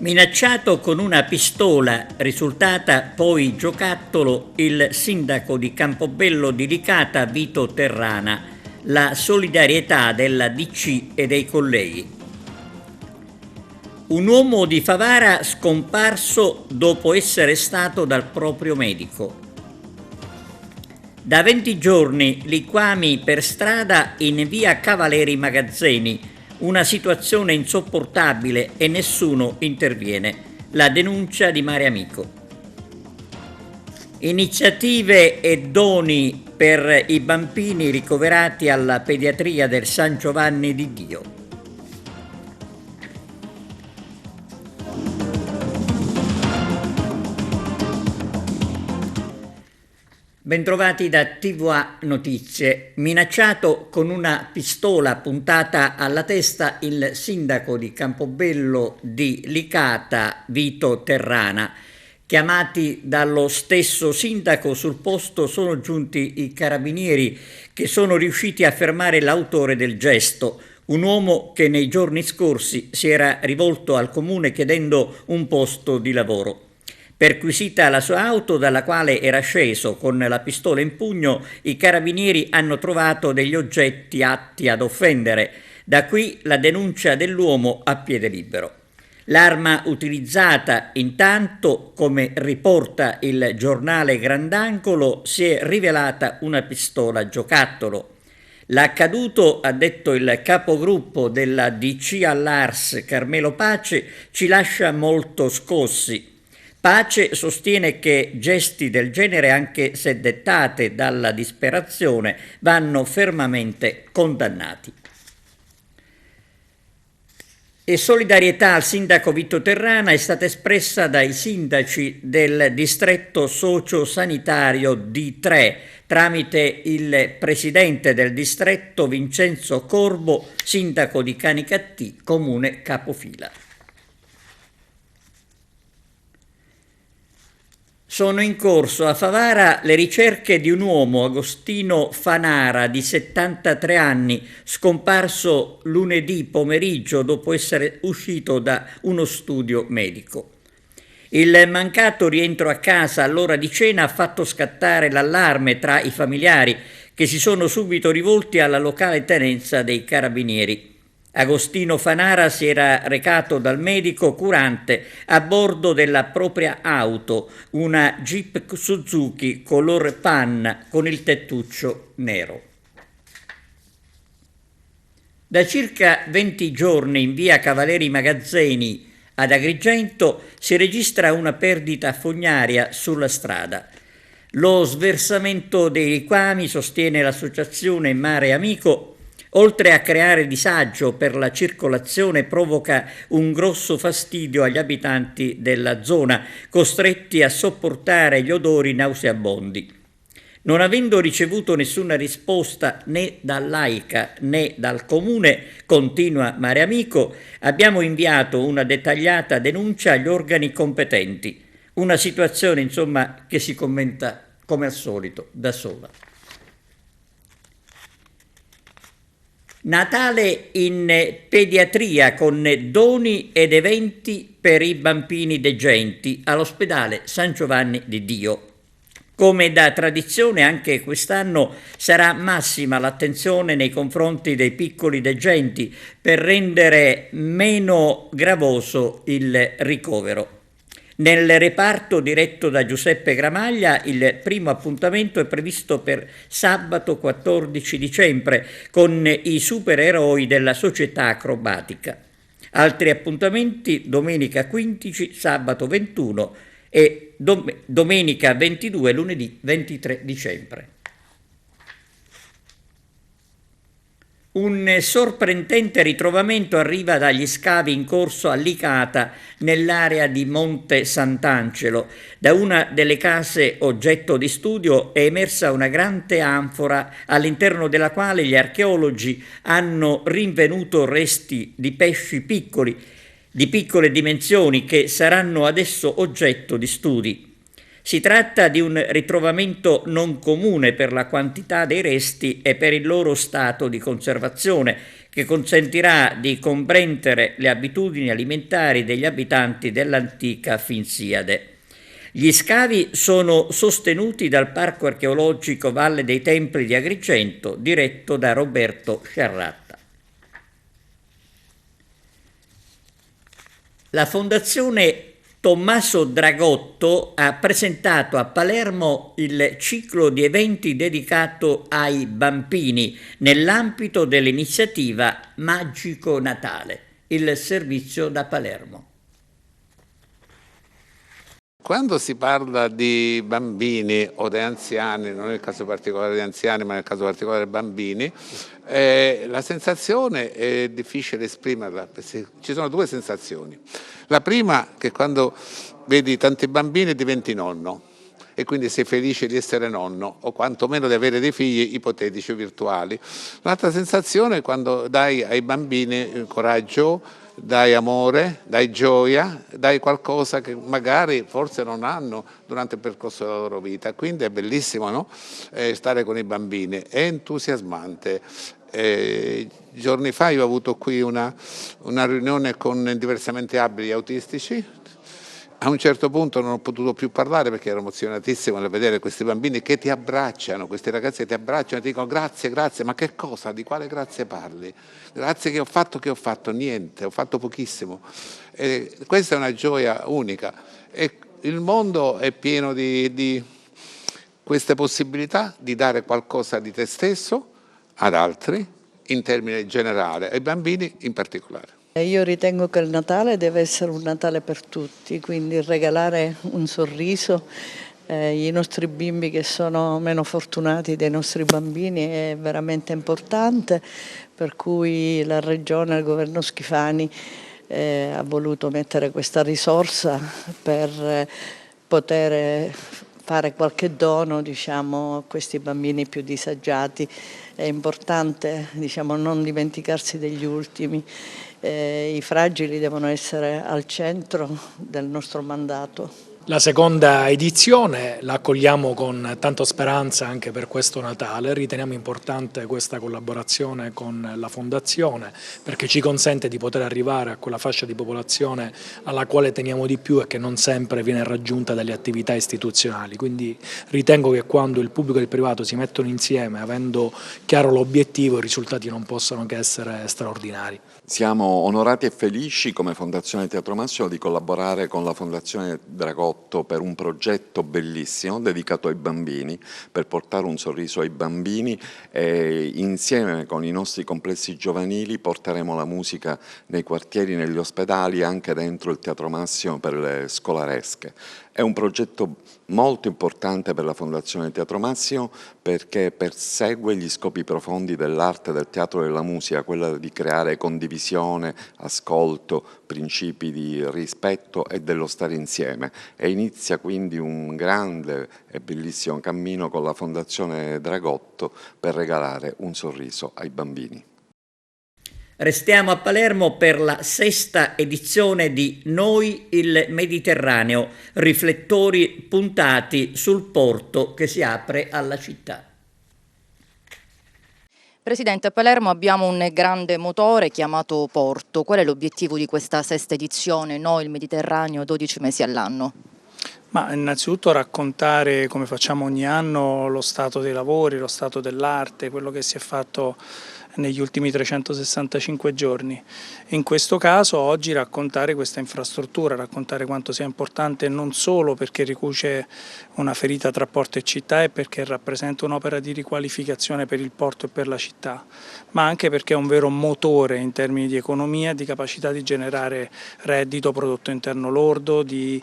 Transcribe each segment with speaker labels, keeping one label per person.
Speaker 1: Minacciato con una pistola, risultata poi giocattolo, il sindaco di Campobello di Licata Vito Terrana, la solidarietà della DC e dei colleghi. Un uomo di Favara scomparso dopo essere stato dal proprio medico. Da 20 giorni liquami per strada in via Cavaleri Magazzeni, una situazione insopportabile e nessuno interviene. La denuncia di Mare Amico. Iniziative e doni per i bambini ricoverati alla pediatria del San Giovanni di Dio. Bentrovati da TVA Notizie. Minacciato con una pistola puntata alla testa il sindaco di Campobello di Licata Vito Terrana. Chiamati dallo stesso sindaco sul posto sono giunti i carabinieri che sono riusciti a fermare l'autore del gesto, un uomo che nei giorni scorsi si era rivolto al comune chiedendo un posto di lavoro. Perquisita la sua auto, dalla quale era sceso con la pistola in pugno, i carabinieri hanno trovato degli oggetti atti ad offendere. Da qui la denuncia dell'uomo a piede libero. L'arma utilizzata intanto, come riporta il giornale Grandangolo, si è rivelata una pistola giocattolo. L'accaduto, ha detto il capogruppo della DC all'Ars Carmelo Pace, ci lascia molto scossi. Pace sostiene che gesti del genere, anche se dettate dalla disperazione, vanno fermamente condannati. E solidarietà al sindaco Vito Terrana è stata espressa dai sindaci del distretto sociosanitario D3 tramite il presidente del distretto Vincenzo Corbo, sindaco di Canicattì, comune capofila. Sono in corso a Favara le ricerche di un uomo, Agostino Fanara, di 73 anni, scomparso lunedì pomeriggio dopo essere uscito da uno studio medico. Il mancato rientro a casa all'ora di cena ha fatto scattare l'allarme tra i familiari, che si sono subito rivolti alla locale tenenza dei carabinieri. Agostino Fanara si era recato dal medico curante a bordo della propria auto, una Jeep Suzuki color panna con il tettuccio nero. Da circa 20 giorni in via Cavaleri Magazzeni ad Agrigento si registra una perdita fognaria sulla strada. Lo sversamento dei liquami, sostiene l'associazione Mare Amico, oltre a creare disagio per la circolazione, provoca un grosso fastidio agli abitanti della zona, costretti a sopportare gli odori nauseabondi. Non avendo ricevuto nessuna risposta né dall'AICA né dal comune, continua Mare Amico, abbiamo inviato una dettagliata denuncia agli organi competenti. Una situazione, insomma, che si commenta come al solito da sola. Natale in pediatria con doni ed eventi per i bambini degenti all'ospedale San Giovanni di Dio. Come da tradizione, anche quest'anno sarà massima l'attenzione nei confronti dei piccoli degenti per rendere meno gravoso il ricovero. Nel reparto diretto da Giuseppe Gramaglia il primo appuntamento è previsto per sabato 14 dicembre con i supereroi della società acrobatica. Altri appuntamenti domenica 15, sabato 21 e domenica 22 e lunedì 23 dicembre. Un sorprendente ritrovamento arriva dagli scavi in corso a Licata, nell'area di Monte Sant'Angelo. Da una delle case oggetto di studio è emersa una grande anfora all'interno della quale gli archeologi hanno rinvenuto resti di pesci piccoli, di piccole dimensioni, che saranno adesso oggetto di studi. Si tratta di un ritrovamento non comune per la quantità dei resti e per il loro stato di conservazione, che consentirà di comprendere le abitudini alimentari degli abitanti dell'antica Finsiade. Gli scavi sono sostenuti dal Parco archeologico Valle dei Templi di Agrigento, diretto da Roberto Sciarratta. La Fondazione Tommaso Dragotto ha presentato a Palermo il ciclo di eventi dedicato ai bambini nell'ambito dell'iniziativa Magico Natale, il servizio da Palermo.
Speaker 2: Quando si parla di bambini o di anziani, non nel caso particolare di anziani ma nel caso particolare di bambini, la sensazione è difficile esprimerla, ci sono due sensazioni. La prima che quando vedi tanti bambini diventi nonno e quindi sei felice di essere nonno o quantomeno di avere dei figli ipotetici o virtuali. L'altra sensazione è quando dai ai bambini coraggio, dai amore, dai gioia, dai qualcosa che magari forse non hanno durante il percorso della loro vita. Quindi è bellissimo, no? Stare con i bambini, è entusiasmante. Giorni fa io ho avuto qui una riunione con diversamente abili autistici. A un certo punto non ho potuto più parlare perché ero emozionatissimo nel vedere questi bambini che ti abbracciano, questi ragazzi che ti abbracciano e ti dicono grazie, grazie, ma che cosa? Di quale grazie parli? Grazie che ho fatto? Niente, ho fatto pochissimo. Questa è una gioia unica e il mondo è pieno di queste possibilità di dare qualcosa di te stesso ad altri in termini generali, ai bambini in particolare.
Speaker 3: Io ritengo che il Natale deve essere un Natale per tutti, quindi regalare un sorriso ai nostri bimbi che sono meno fortunati dei nostri bambini è veramente importante, per cui la Regione, il governo Schifani ha voluto mettere questa risorsa per poter fare qualche dono, diciamo, a questi bambini più disagiati. È importante, diciamo, non dimenticarsi degli ultimi. I fragili devono essere al centro del nostro mandato.
Speaker 4: La seconda edizione la accogliamo con tanta speranza anche per questo Natale, riteniamo importante questa collaborazione con la Fondazione perché ci consente di poter arrivare a quella fascia di popolazione alla quale teniamo di più e che non sempre viene raggiunta dalle attività istituzionali, quindi ritengo che quando il pubblico e il privato si mettono insieme avendo chiaro l'obiettivo i risultati non possono che essere straordinari.
Speaker 5: Siamo onorati e felici come Fondazione Teatro Massimo di collaborare con la Fondazione Dragotto per un progetto bellissimo dedicato ai bambini, per portare un sorriso ai bambini e insieme con i nostri complessi giovanili porteremo la musica nei quartieri, negli ospedali, anche dentro il Teatro Massimo per le scolaresche. È un progetto molto importante per la Fondazione Teatro Massimo perché persegue gli scopi profondi dell'arte, del teatro e della musica, quella di creare condivisione, ascolto, principi di rispetto e dello stare insieme. E inizia quindi un grande e bellissimo cammino con la Fondazione Dragotto per regalare un sorriso ai bambini.
Speaker 1: Restiamo a Palermo per la sesta edizione di Noi il Mediterraneo, riflettori puntati sul porto che si apre alla città.
Speaker 6: Presidente, a Palermo abbiamo un grande motore chiamato Porto. Qual è l'obiettivo di questa sesta edizione, Noi il Mediterraneo, 12 mesi all'anno?
Speaker 7: Ma innanzitutto raccontare, come facciamo ogni anno, lo stato dei lavori, lo stato dell'arte, quello che si è fatto negli ultimi 365 giorni. In questo caso oggi raccontare questa infrastruttura, raccontare quanto sia importante non solo perché ricuce una ferita tra porto e città e perché rappresenta un'opera di riqualificazione per il porto e per la città, ma anche perché è un vero motore in termini di economia, di capacità di generare reddito, prodotto interno lordo, di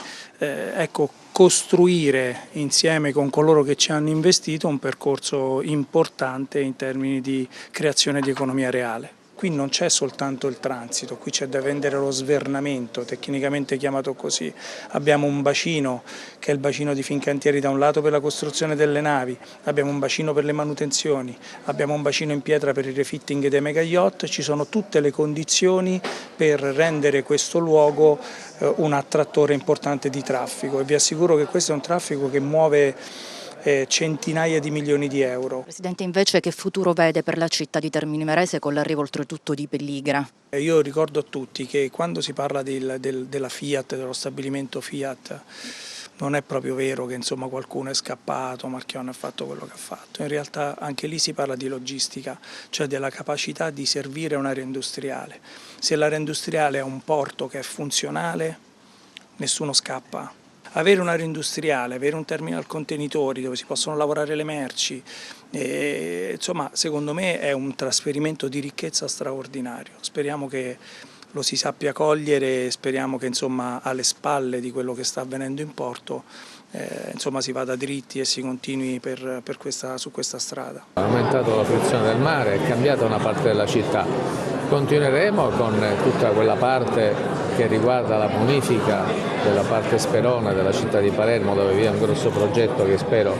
Speaker 7: costruire insieme con coloro che ci hanno investito un percorso importante in termini di creazione di economia reale. qui non c'è soltanto il transito, qui c'è da vendere lo svernamento, tecnicamente chiamato così. Abbiamo un bacino che è il bacino di Fincantieri da un lato per la costruzione delle navi, abbiamo un bacino per le manutenzioni, abbiamo un bacino in pietra per il refitting dei mega yacht, ci sono tutte le condizioni per rendere questo luogo un attrattore importante di traffico e vi assicuro che questo è un traffico che muove centinaia di milioni di euro.
Speaker 6: Presidente, invece che futuro vede per la città di Termini Imerese con l'arrivo oltretutto di Pelligra?
Speaker 7: Io ricordo a tutti che quando si parla della Fiat, dello stabilimento Fiat, non è proprio vero che insomma, qualcuno è scappato, Marchionne ha fatto quello che ha fatto. In realtà anche lì si parla di logistica, cioè della capacità di servire un'area industriale. Se l'area industriale è un porto che è funzionale, nessuno scappa. Avere un'area industriale, avere un terminal contenitori dove si possono lavorare le merci, insomma secondo me è un trasferimento di ricchezza straordinario. Speriamo che lo si sappia cogliere e speriamo che insomma, alle spalle di quello che sta avvenendo in porto insomma, si vada dritti e si continui su questa strada.
Speaker 8: Ha aumentato la fruizione del mare, è cambiata una parte della città. Continueremo con tutta quella parte che riguarda la bonifica della parte sperona della città di Palermo, dove vi è un grosso progetto che spero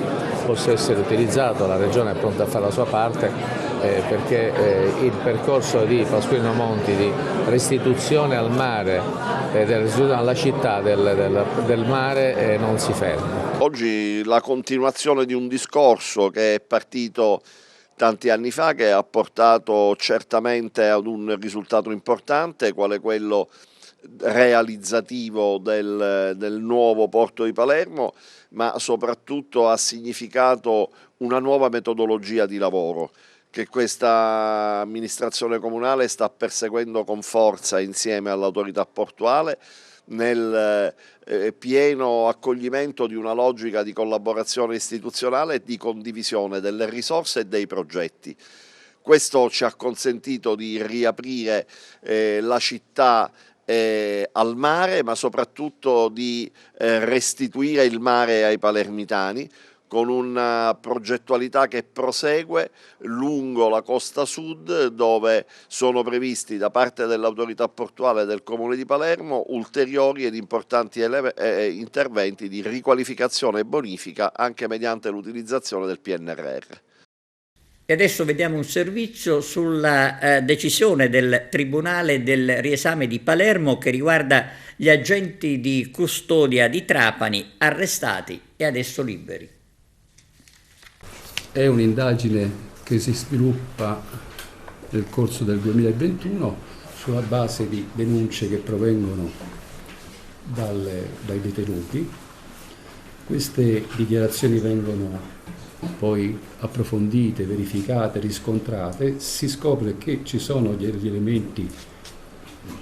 Speaker 8: possa essere utilizzato. La Regione è pronta a fare la sua parte perché il percorso di Pasquino Monti di restituzione al mare, alla città del mare non si ferma.
Speaker 9: Oggi la continuazione di un discorso che è partito tanti anni fa, che ha portato certamente ad un risultato importante, quale quello realizzativo del nuovo porto di Palermo, ma soprattutto ha significato una nuova metodologia di lavoro che questa amministrazione comunale sta perseguendo con forza insieme all'autorità portuale nel pieno accoglimento di una logica di collaborazione istituzionale e di condivisione delle risorse e dei progetti. Questo ci ha consentito di riaprire la città al mare, ma soprattutto di restituire il mare ai palermitani, con una progettualità che prosegue lungo la costa sud, dove sono previsti da parte dell'autorità portuale del Comune di Palermo ulteriori ed importanti interventi di riqualificazione e bonifica anche mediante l'utilizzazione del PNRR.
Speaker 1: E adesso vediamo un servizio sulla decisione del Tribunale del riesame di Palermo che riguarda gli agenti di custodia di Trapani arrestati e adesso liberi.
Speaker 10: È un'indagine che si sviluppa nel corso del 2021 sulla base di denunce che provengono dai detenuti. Queste dichiarazioni vengono poi approfondite, verificate, riscontrate. Si scopre che ci sono degli elementi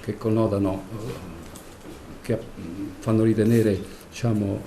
Speaker 10: che connotano, che fanno ritenere, diciamo,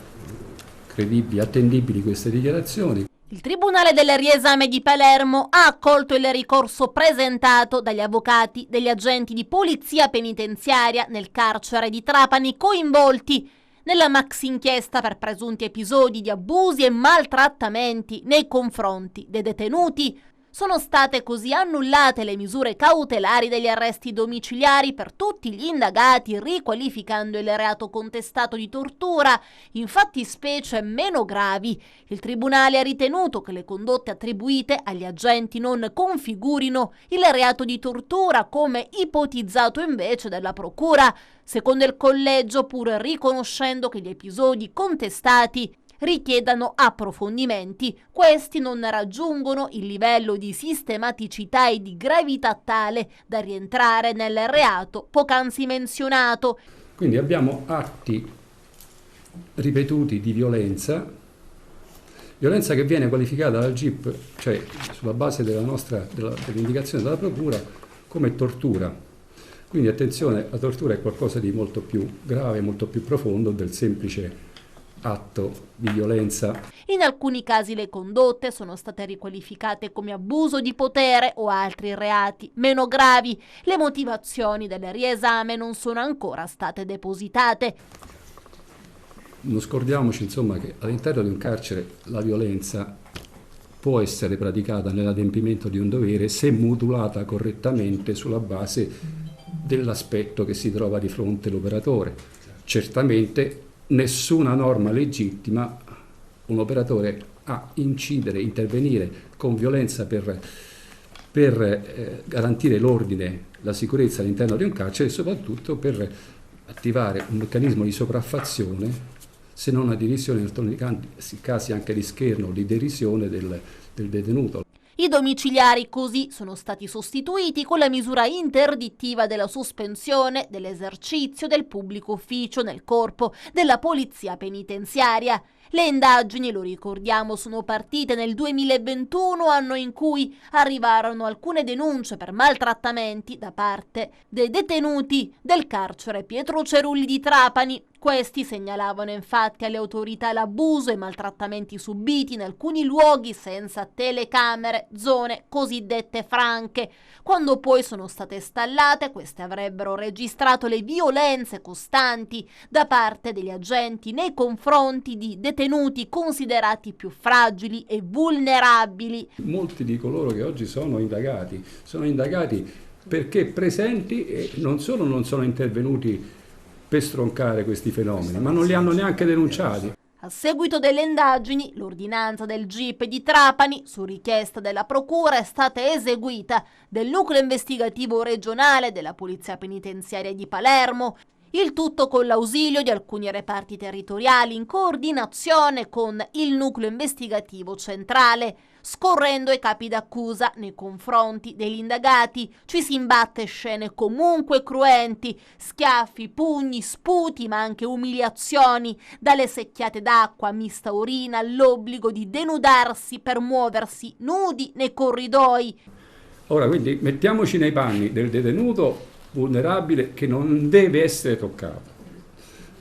Speaker 10: credibili, attendibili queste dichiarazioni.
Speaker 11: Il Tribunale del riesame di Palermo ha accolto il ricorso presentato dagli avvocati degli agenti di polizia penitenziaria nel carcere di Trapani coinvolti nella maxi inchiesta per presunti episodi di abusi e maltrattamenti nei confronti dei detenuti. Sono state così annullate le misure cautelari degli arresti domiciliari per tutti gli indagati, riqualificando il reato contestato di tortura in fattispecie meno gravi. Il Tribunale ha ritenuto che le condotte attribuite agli agenti non configurino il reato di tortura come ipotizzato invece dalla Procura. Secondo il collegio, pur riconoscendo che gli episodi contestati richiedano approfondimenti, questi non raggiungono il livello di sistematicità e di gravità tale da rientrare nel reato poc'anzi menzionato.
Speaker 10: Quindi abbiamo atti ripetuti di violenza che viene qualificata dal GIP, cioè sulla base dell'indicazione della Procura, come tortura. Quindi attenzione, la tortura è qualcosa di molto più grave, molto più profondo del semplice atto di violenza.
Speaker 11: In alcuni casi le condotte sono state riqualificate come abuso di potere o altri reati meno gravi. Le motivazioni del riesame non sono ancora state depositate.
Speaker 10: Non scordiamoci insomma che all'interno di un carcere la violenza può essere praticata nell'adempimento di un dovere se modulata correttamente sulla base dell'aspetto che si trova di fronte l'operatore. Certamente nessuna norma legittima un operatore a incidere, intervenire con violenza per garantire l'ordine, la sicurezza all'interno di un carcere e soprattutto per attivare un meccanismo di sopraffazione, se non una divisione, in alcuni casi anche di scherno o di derisione del detenuto.
Speaker 11: I domiciliari così sono stati sostituiti con la misura interdittiva della sospensione dell'esercizio del pubblico ufficio nel corpo della polizia penitenziaria. Le indagini, lo ricordiamo, sono partite nel 2021, anno in cui arrivarono alcune denunce per maltrattamenti da parte dei detenuti del carcere Pietro Cerulli di Trapani. Questi segnalavano infatti alle autorità l'abuso e i maltrattamenti subiti in alcuni luoghi senza telecamere, zone cosiddette franche. Quando poi sono state installate, queste avrebbero registrato le violenze costanti da parte degli agenti nei confronti di detenuti considerati più fragili e vulnerabili.
Speaker 10: Molti di coloro che oggi sono indagati perché presenti e non solo non sono intervenuti per stroncare questi fenomeni, ma non li hanno neanche denunciati.
Speaker 11: A seguito delle indagini, l'ordinanza del GIP di Trapani, su richiesta della Procura, è stata eseguita del Nucleo Investigativo Regionale della Polizia Penitenziaria di Palermo, il tutto con l'ausilio di alcuni reparti territoriali in coordinazione con il Nucleo Investigativo Centrale. Scorrendo i capi d'accusa nei confronti degli indagati ci si imbatte scene comunque cruenti, schiaffi, pugni, sputi ma anche umiliazioni, dalle secchiate d'acqua mista urina all'obbligo di denudarsi per muoversi nudi nei corridoi.
Speaker 10: Ora quindi mettiamoci nei panni del detenuto vulnerabile che non deve essere toccato.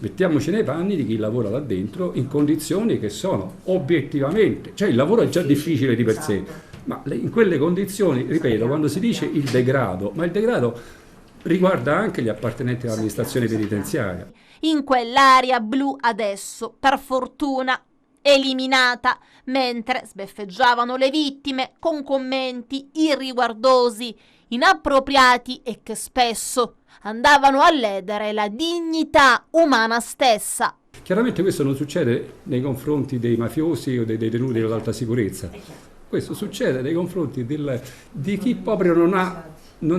Speaker 10: Mettiamoci nei panni di chi lavora là dentro in condizioni che sono obiettivamente, cioè il lavoro è già difficile di per sé, ma in quelle condizioni, ripeto, quando si dice il degrado, ma il degrado riguarda anche gli appartenenti all'amministrazione penitenziaria.
Speaker 11: In quell'area blu adesso, per fortuna, eliminata, mentre sbeffeggiavano le vittime con commenti irriguardosi, inappropriati e che spesso andavano a ledere la dignità umana stessa.
Speaker 10: Chiaramente questo non succede nei confronti dei mafiosi o dei detenuti dell'alta sicurezza, questo succede nei confronti di chi proprio non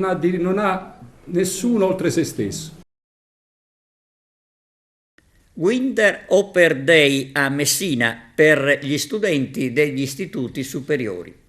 Speaker 10: ha nessuno oltre se stesso.
Speaker 1: Winter Open Day a Messina per gli studenti degli istituti superiori.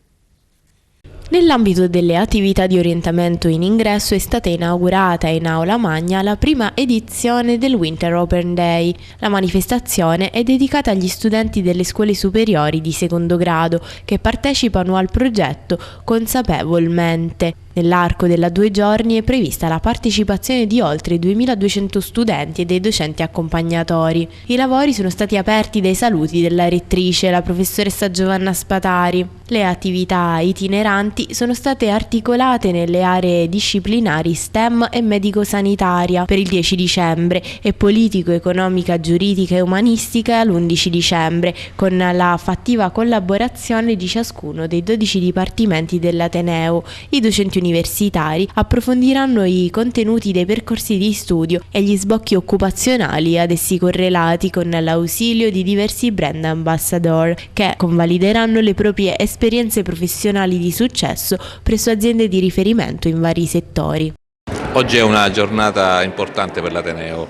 Speaker 12: Nell'ambito delle attività di orientamento in ingresso è stata inaugurata in Aula Magna la prima edizione del Winter Open Day. La manifestazione è dedicata agli studenti delle scuole superiori di secondo grado che partecipano al progetto Consapevolmente. Nell'arco della 2 giorni è prevista la partecipazione di oltre 2200 studenti e dei docenti accompagnatori. I lavori sono stati aperti dai saluti della rettrice, la professoressa Giovanna Spatari. Le attività itineranti sono state articolate nelle aree disciplinari STEM e medico-sanitaria per il 10 dicembre e politico-economica, giuridica e umanistica l'11 dicembre, con la fattiva collaborazione di ciascuno dei 12 dipartimenti dell'Ateneo. I docenti universitari approfondiranno i contenuti dei percorsi di studio e gli sbocchi occupazionali ad essi correlati con l'ausilio di diversi brand ambassador che convalideranno le proprie esperienze professionali di successo presso aziende di riferimento in vari settori.
Speaker 13: Oggi è una giornata importante per l'Ateneo,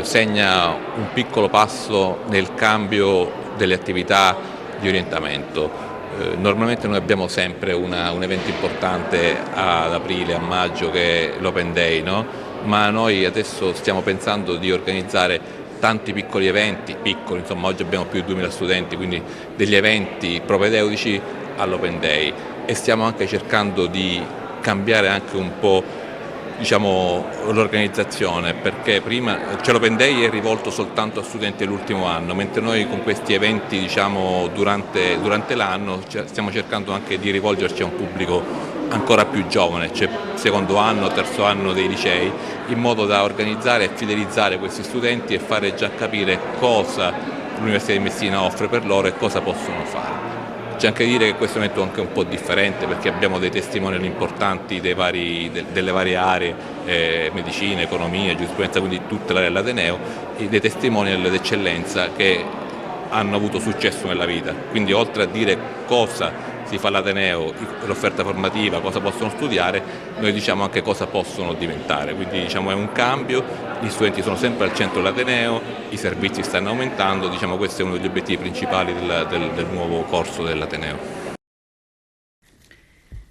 Speaker 13: segna un piccolo passo nel cambio delle attività di orientamento. Normalmente noi abbiamo sempre un evento importante ad aprile, a maggio, che è l'Open Day, no? Ma noi adesso stiamo pensando di organizzare tanti piccoli eventi, insomma oggi abbiamo più di 2000 studenti, quindi degli eventi propedeutici all'Open Day, e stiamo anche cercando di cambiare anche un po' l'organizzazione, perché prima l'Open Day è rivolto soltanto a studenti dell'ultimo anno, mentre noi con questi eventi durante l'anno stiamo cercando anche di rivolgerci a un pubblico ancora più giovane, cioè secondo anno, terzo anno dei licei, in modo da organizzare e fidelizzare questi studenti e fare già capire cosa l'Università di Messina offre per loro e cosa possono fare. C'è anche dire che questo è un momento anche un po' differente perché abbiamo dei testimonial importanti delle varie aree, medicina, economia, giurisprudenza, quindi tutta l'area dell'Ateneo, e dei testimonial d'eccellenza che hanno avuto successo nella vita. Quindi oltre a dire cosa si fa all'Ateneo, l'offerta formativa, cosa possono studiare, noi diciamo anche cosa possono diventare, quindi diciamo è un cambio, gli studenti sono sempre al centro dell'Ateneo, i servizi stanno aumentando, diciamo questo è uno degli obiettivi principali del nuovo corso dell'Ateneo.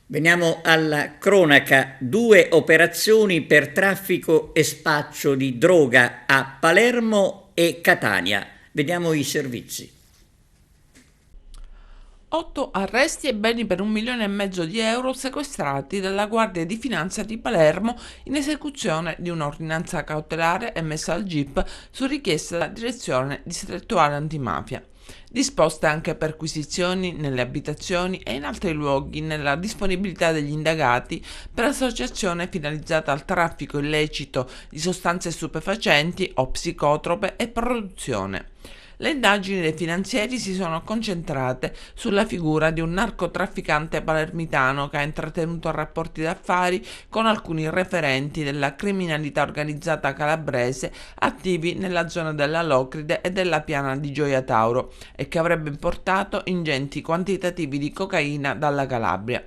Speaker 1: Veniamo alla cronaca, 2 operazioni per traffico e spaccio di droga a Palermo e Catania. Vediamo i servizi.
Speaker 14: 8 arresti e beni per 1,5 milioni di euro sequestrati dalla Guardia di Finanza di Palermo in esecuzione di un'ordinanza cautelare emessa al GIP su richiesta della Direzione Distrettuale Antimafia. Disposte anche perquisizioni nelle abitazioni e in altri luoghi nella disponibilità degli indagati per associazione finalizzata al traffico illecito di sostanze stupefacenti o psicotrope e produzione. Le indagini dei finanzieri si sono concentrate sulla figura di un narcotrafficante palermitano che ha intrattenuto rapporti d'affari con alcuni referenti della criminalità organizzata calabrese attivi nella zona della Locride e della piana di Gioia Tauro e che avrebbe importato ingenti quantitativi di cocaina dalla Calabria.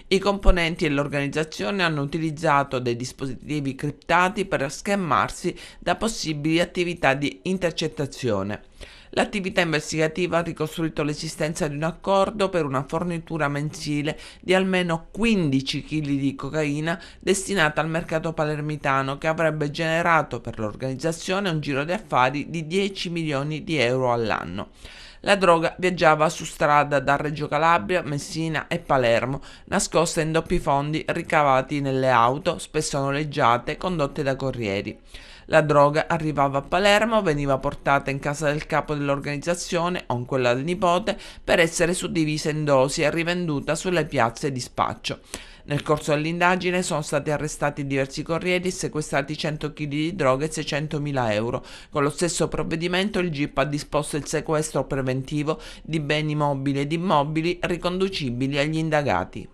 Speaker 14: I componenti dell'organizzazione hanno utilizzato dei dispositivi criptati per schermarsi da possibili attività di intercettazione. L'attività investigativa ha ricostruito l'esistenza di un accordo per una fornitura mensile di almeno 15 kg di cocaina destinata al mercato palermitano che avrebbe generato per l'organizzazione un giro di affari di 10 milioni di euro all'anno. La droga viaggiava su strada da Reggio Calabria, Messina e Palermo, nascosta in doppi fondi ricavati nelle auto, spesso noleggiate, condotte da corrieri. La droga arrivava a Palermo, veniva portata in casa del capo dell'organizzazione o in quella del nipote per essere suddivisa in dosi e rivenduta sulle piazze di spaccio. Nel corso dell'indagine sono stati arrestati diversi corrieri e sequestrati 100 kg di droga e 600.000 euro. Con lo stesso provvedimento il GIP ha disposto il sequestro preventivo di beni mobili ed immobili riconducibili agli indagati.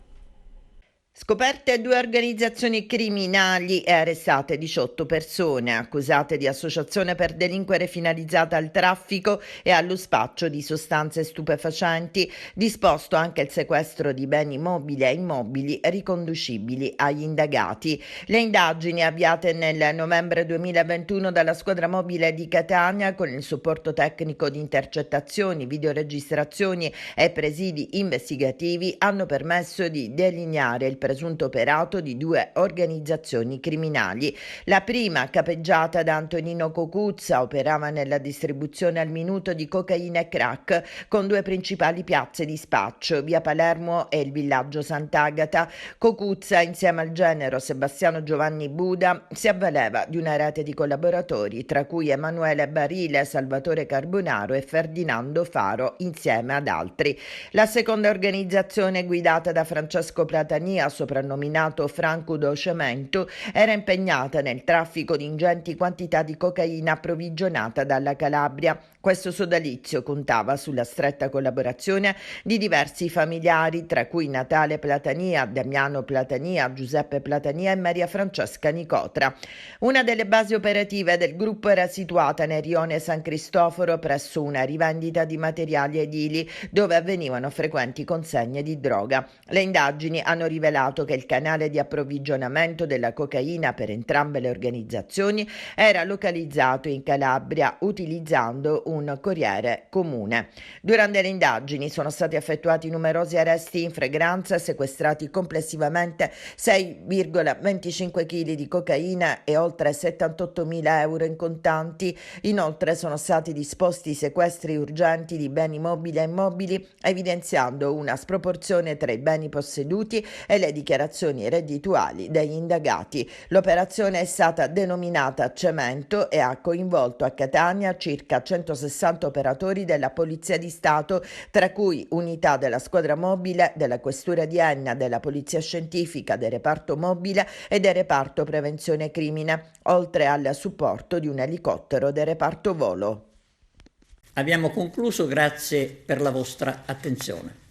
Speaker 15: Scoperte 2 organizzazioni criminali e arrestate 18 persone accusate di associazione per delinquere finalizzata al traffico e allo spaccio di sostanze stupefacenti, disposto anche il sequestro di beni mobili e immobili riconducibili agli indagati. Le indagini avviate nel novembre 2021 dalla squadra mobile di Catania con il supporto tecnico di intercettazioni, videoregistrazioni e presidi investigativi hanno permesso di delineare il presunto operato di 2 organizzazioni criminali. La prima, capeggiata da Antonino Cocuzza, operava nella distribuzione al minuto di cocaina e crack con 2 principali piazze di spaccio, via Palermo e il villaggio Sant'Agata. Cocuzza, insieme al genero Sebastiano Giovanni Buda, si avvaleva di una rete di collaboratori, tra cui Emanuele Barile, Salvatore Carbonaro e Ferdinando Faro, insieme ad altri. La seconda organizzazione, guidata da Francesco Platania, soprannominato Franco do Cemento, era impegnata nel traffico di ingenti quantità di cocaina approvvigionata dalla Calabria. Questo sodalizio contava sulla stretta collaborazione di diversi familiari, tra cui Natale Platania, Damiano Platania, Giuseppe Platania e Maria Francesca Nicotra. Una delle basi operative del gruppo era situata nel rione San Cristoforo presso una rivendita di materiali edili dove avvenivano frequenti consegne di droga. Le indagini hanno rivelato che il canale di approvvigionamento della cocaina per entrambe le organizzazioni era localizzato in Calabria utilizzando un corriere comune. Durante le indagini sono stati effettuati numerosi arresti in fragranza, sequestrati complessivamente 6,25 kg di cocaina e oltre 78.000 euro in contanti. Inoltre sono stati disposti sequestri urgenti di beni mobili e immobili, evidenziando una sproporzione tra i beni posseduti e le dichiarazioni reddituali degli indagati. L'operazione è stata denominata Cemento e ha coinvolto a Catania circa 160 operatori della Polizia di Stato, tra cui unità della squadra mobile, della Questura di Enna, della Polizia Scientifica, del reparto mobile e del reparto prevenzione crimine, oltre al supporto di un elicottero del reparto volo.
Speaker 1: Abbiamo concluso, grazie per la vostra attenzione.